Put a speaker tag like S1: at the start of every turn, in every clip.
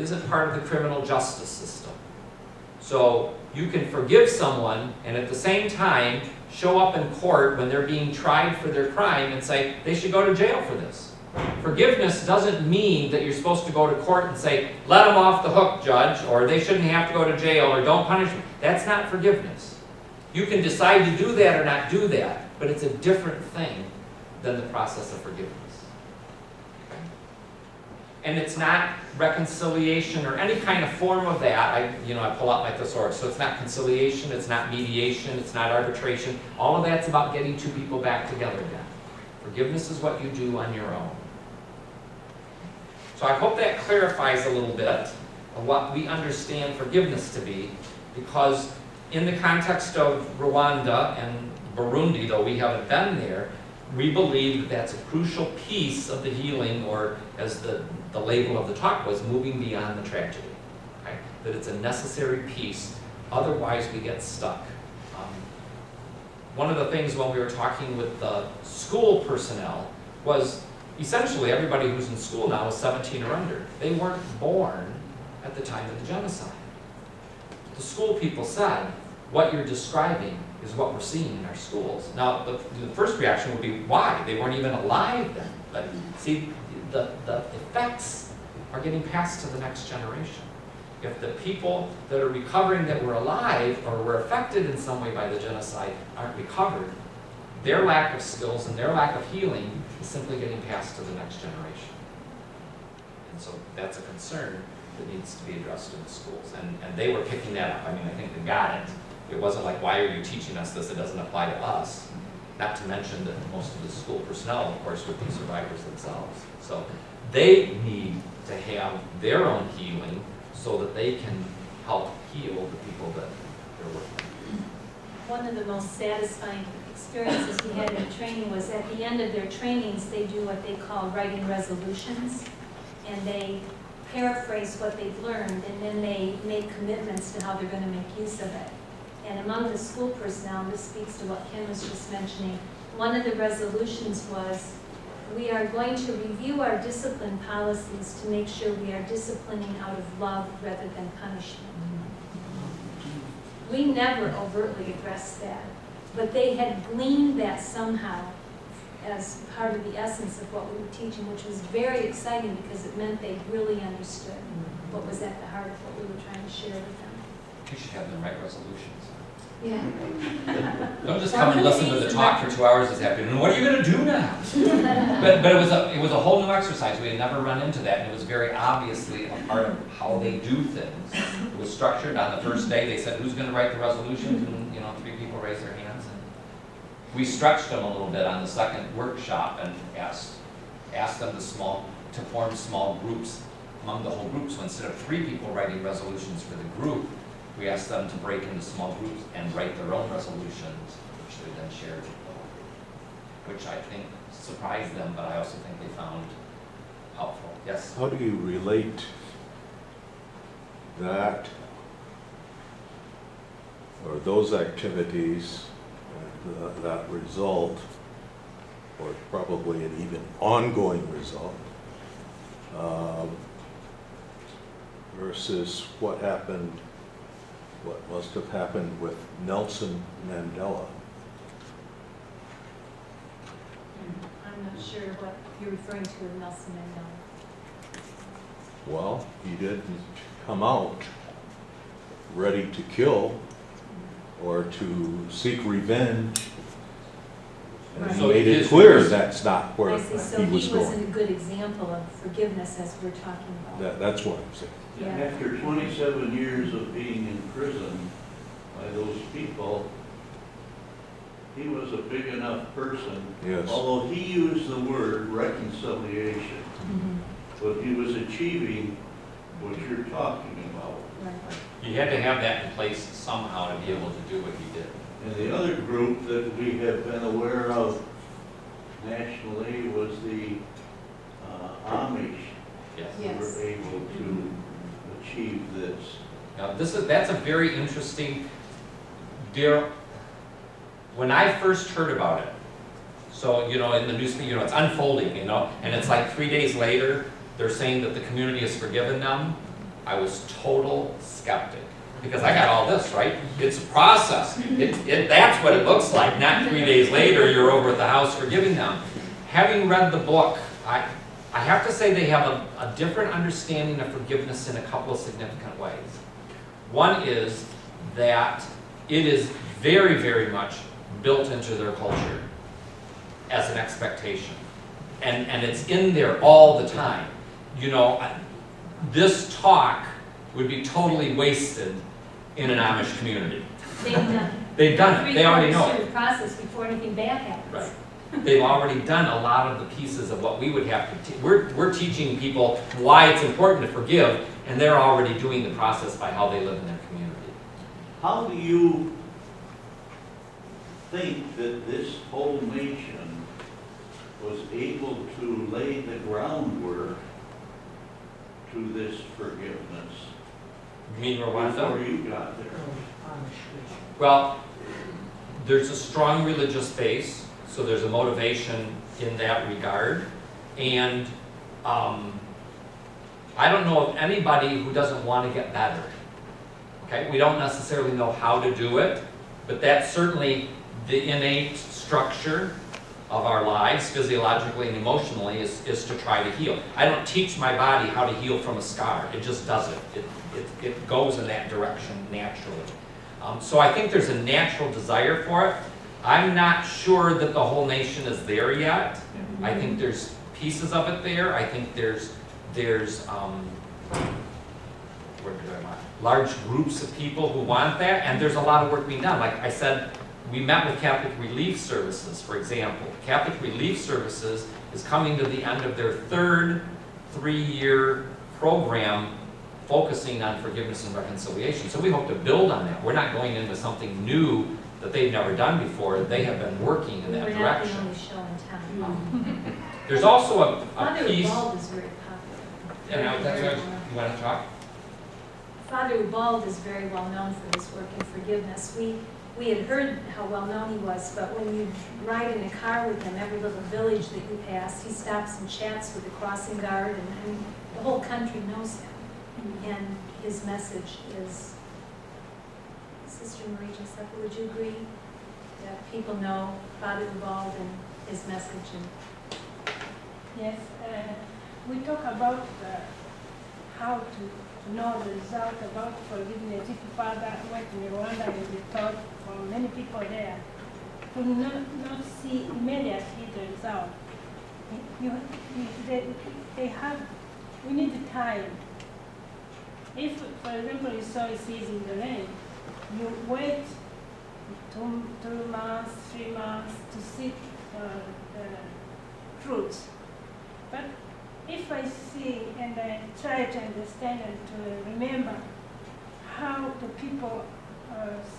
S1: isn't part of the criminal justice system. So you can forgive someone and at the same time show up in court when they're being tried for their crime and say they should go to jail for this. Forgiveness doesn't mean that you're supposed to go to court and say, let them off the hook, judge, or they shouldn't have to go to jail, or don't punish them. That's not forgiveness. You can decide to do that or not do that, but it's a different thing than the process of forgiveness. Okay? And it's not reconciliation or any kind of form of that. I pull out my thesaurus. So it's not conciliation, it's not mediation, it's not arbitration. All of that's about getting two people back together again. Forgiveness is what you do on your own. So I hope that clarifies a little bit of what we understand forgiveness to be, because in the context of Rwanda and Burundi, though we haven't been there, we believe that that's a crucial piece of the healing, or as the label of the talk was, moving beyond the tragedy. Okay? That it's a necessary piece, otherwise we get stuck. One of the things when we were talking with the school personnel was essentially everybody who's in school now is 17 or under. They weren't born at the time of the genocide. The school people said, what you're describing is what we're seeing in our schools. Now, the first reaction would be, why? They weren't even alive then. But see, the effects are getting passed to the next generation. If the people that are recovering that were alive or were affected in some way by the genocide aren't recovered, their lack of skills and their lack of healing is simply getting passed to the next generation. And so that's a concern that needs to be addressed in the schools. And they were picking that up. I mean, I think they got it. It wasn't like, why are you teaching us this? It doesn't apply to us. Not to mention that most of the school personnel, of course, would be survivors themselves. So they need to have their own healing so that they can help heal the people that they're working with.
S2: One of the most satisfying experiences we had in training was at the end of their trainings, they do what they call writing resolutions, and they paraphrase what they've learned, and then they make commitments to how they're going to make use of it. And among the school personnel, this speaks to what Kim was just mentioning, one of the resolutions was, we are going to review our discipline policies to make sure we are disciplining out of love rather than punishment. We never overtly addressed that, but they had gleaned that somehow as part of the essence of what we were teaching, which was very exciting because it meant they really understood what was at the heart of what we were trying to share with them.
S1: You should have them write resolutions.
S2: Yeah.
S1: Don't just come and listen to the talk for 2 hours this afternoon. What are you going to do now? but it was a whole new exercise. We had never run into that, and it was very obviously a part of how they do things. It was structured. On the first day, they said, "Who's going to write the resolutions?" And 3 people raised their hands. And we stretched them a little bit on the second workshop and asked them to form small groups among the whole group. So instead of 3 people writing resolutions for the group, we asked them to break into small groups and write their own resolutions, which they then shared with the whole group, which I think surprised them, but I also think they found helpful. Yes?
S3: How do you relate that, or those activities, that result, or probably an even ongoing result, versus what must have happened with Nelson Mandela?
S2: I'm not sure what you're referring to with Nelson Mandela.
S3: Well, he didn't come out ready to kill or to seek revenge. And
S2: Right.
S3: he
S1: So
S3: made it
S1: his
S3: clear
S1: words-
S3: that's not where
S2: I see, so
S3: he
S2: he
S3: was
S2: wasn't
S3: going.
S2: a good example of forgiveness as we're talking about.
S3: That's what I'm saying.
S2: Yeah.
S4: After 27 years of being in prison by those people, he was a big enough person.
S3: Yes.
S4: Although he used the word reconciliation, but he was achieving what you're talking about.
S2: Right.
S1: You had to have that in place somehow to be able to do what he did.
S4: And the other group that we have been aware of nationally was the Amish.
S1: Yes.
S4: Who
S2: Yes.
S4: were able to achieve this.
S1: Now, that's a very interesting deal. When I first heard about it, so, in the newspaper, it's unfolding, and it's like 3 days later, they're saying that the community has forgiven them. I was total skeptic. Because I got all this, right? It's a process. That's what it looks like. Not 3 days later, you're over at the house forgiving them. Having read the book, I have to say they have a different understanding of forgiveness in a couple of significant ways. One is that it is very, very much built into their culture as an expectation. And it's in there all the time. You know, this talk would be totally wasted in an Amish community.
S2: They've done it.
S1: They've done it. They already know
S2: Three-quarters
S1: it.
S2: through the process before anything bad happens.
S1: Right. They've already done a lot of the pieces of what we would have to we're teaching people why it's important to forgive, and they're already doing the process by how they live in their community.
S4: How do you think that this whole nation was able to lay the groundwork to this forgiveness
S1: You mean
S4: before
S1: Rwanda?
S4: you got there?
S1: Well, there's a strong religious base, so there's a motivation in that regard. And I don't know of anybody who doesn't want to get better. Okay, we don't necessarily know how to do it, but that's certainly the innate structure of our lives, physiologically and emotionally, is to try to heal. I don't teach my body how to heal from a scar. It just does it. It goes in that direction naturally. So I think there's a natural desire for it. I'm not sure that the whole nation is there yet. I think there's pieces of it there. I think there's large groups of people who want that, and there's a lot of work being done. Like I said, we met with Catholic Relief Services, for example. Catholic Relief Services is coming to the end of their third 3-year program focusing on forgiveness and reconciliation. So we hope to build on that. We're not going into something new that they've never done before. They have been working in that
S2: We're not the
S1: direction.
S2: only show in town.
S1: There's also a
S2: Father
S1: piece,
S2: Ubald is very popular.
S1: and that's
S2: Very
S1: what
S2: well.
S1: you want to talk?
S2: Father Ubald is very well known for his work in forgiveness. We had heard how well known he was, but when you ride in a car with him, every little village that you pass, he stops and chats with the crossing guard, and the whole country knows him. And his message is, Sister Marie Giuseppe, would you agree that people know Father Ubald and his message?
S5: Yes, we talk about how to know the result about forgiveness. If Father went to Rwanda and we thought for many people there could not see immediately the result. We need time. If, for example, you sow seeds in the rain, you wait 2 months, 3 months to see fruits. But if I see and I try to understand and to remember how the people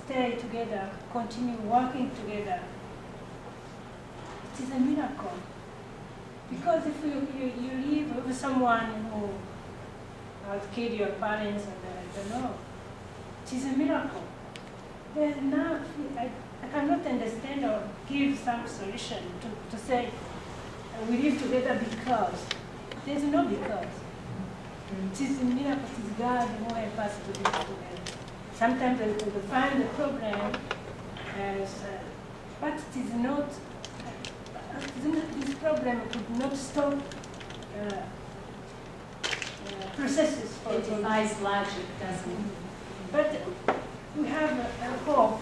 S5: stay together, continue working together, it is a miracle. Because if you live with someone who has killed your parents, and I don't know, it is a miracle. There's no, I cannot understand or give some solution to say we live together because. There's no because. It is a miracle, it is God who helps us to live together. Sometimes we find the problem, but it is not, this problem could not stop processes for
S2: It defies logic, doesn't it?
S5: But we have a hope.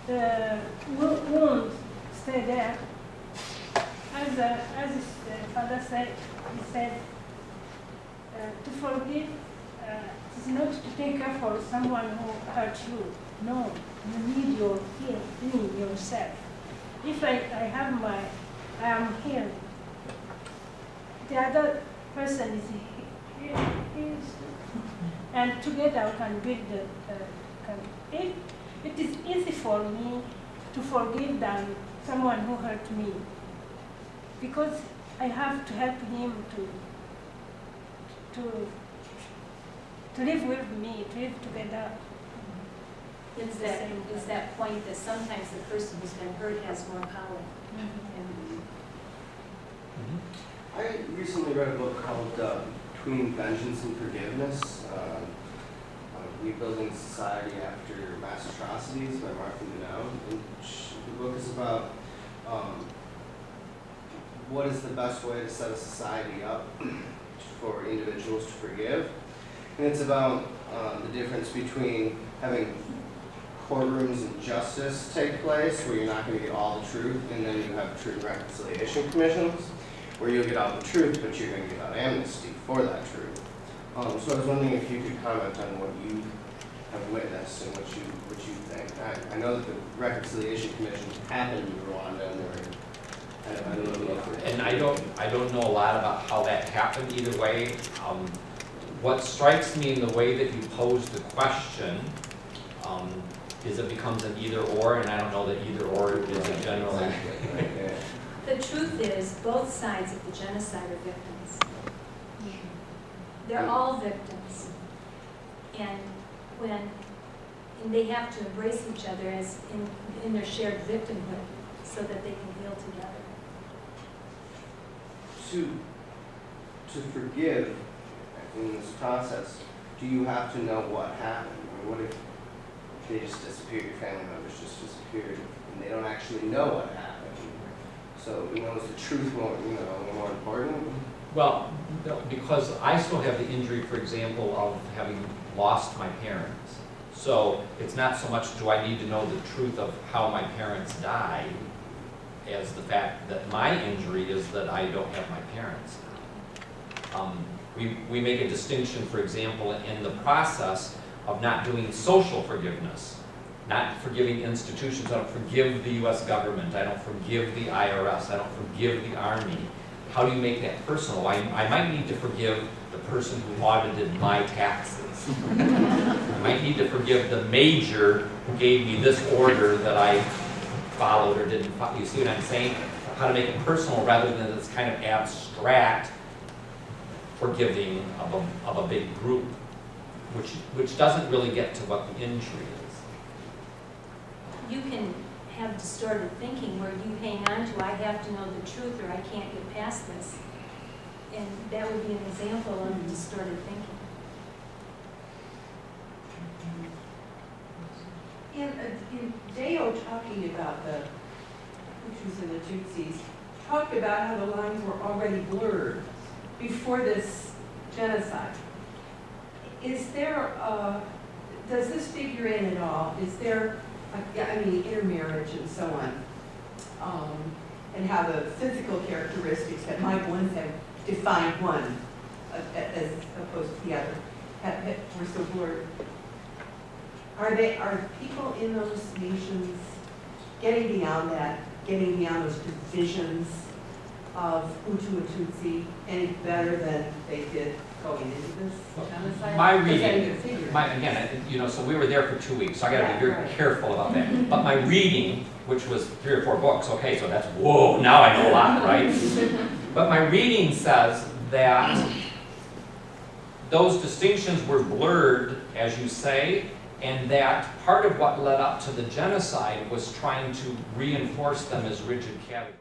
S5: The wounds stay there. As his father said, he said, to forgive is not to take care for someone who hurt you. No, you need your healing yourself. If I am healed, the other person is healed, and together we can build the. It is easy for me to forgive than someone who hurt me, because I have to help him to live with me, to live together.
S2: It's that point that sometimes the person who's been hurt has more power. And
S6: I recently read a book called between vengeance and forgiveness, Rebuilding Society After Mass Atrocities by Martha Minow. The book is about what is the best way to set a society up for individuals to forgive. And it's about the difference between having courtrooms and justice take place, where you're not going to get all the truth, and then you have truth and reconciliation commissions, where you'll get all the truth, but you're going to get out amnesty for that truth. So I was wondering if you could comment on what you have witnessed and what you think. I know that the Reconciliation Commission happened in Rwanda, and I don't know.
S1: And I don't know a lot about how that happened either way. What strikes me in the way that you pose the question is it becomes an either or, and I don't know that either or is a general.
S2: The truth is, both sides of the genocide are victims. They're all victims. And they have to embrace each other as in their shared victimhood so that they can heal together.
S6: To forgive in this process, do you have to know what happened? I mean, what if they just disappeared, your family members just disappeared, and they don't actually know what happened? So, is the truth more important?
S1: Well, no, because I still have the injury, for example, of having lost my parents. So it's not so much do I need to know the truth of how my parents died as the fact that my injury is that I don't have my parents now. We make a distinction, for example, in the process of not doing social forgiveness, not forgiving institutions. I don't forgive the U.S. government. I don't forgive the IRS. I don't forgive the Army. How do you make that personal? I might need to forgive the person who audited my taxes. I might need to forgive the major who gave me this order that I followed or didn't follow. You see what I'm saying? How to make it personal rather than this kind of abstract forgiving of a big group, which doesn't really get to what the injury is.
S2: You can have distorted thinking where you hang on to, I have to know the truth or I can't get past this. And that would be an example of distorted thinking.
S7: In Deo talking about the Hutus and the Tutsis, talked about how the lines were already blurred before this genocide. Is there, does this figure in at all? Is there, intermarriage and so on, and how the physical characteristics that might once have defined one as opposed to the other were so blurred? Are people in those nations getting beyond that, getting beyond those divisions of Hutu and Tutsi any better than they did going into this genocide?
S1: My reading, so we were there for 2 weeks, so I got to be very careful about that. But my reading, which was 3 or 4 books, okay, so that's, whoa, now I know a lot, right? But my reading says that those distinctions were blurred, as you say, and that part of what led up to the genocide was trying to reinforce them as rigid categories.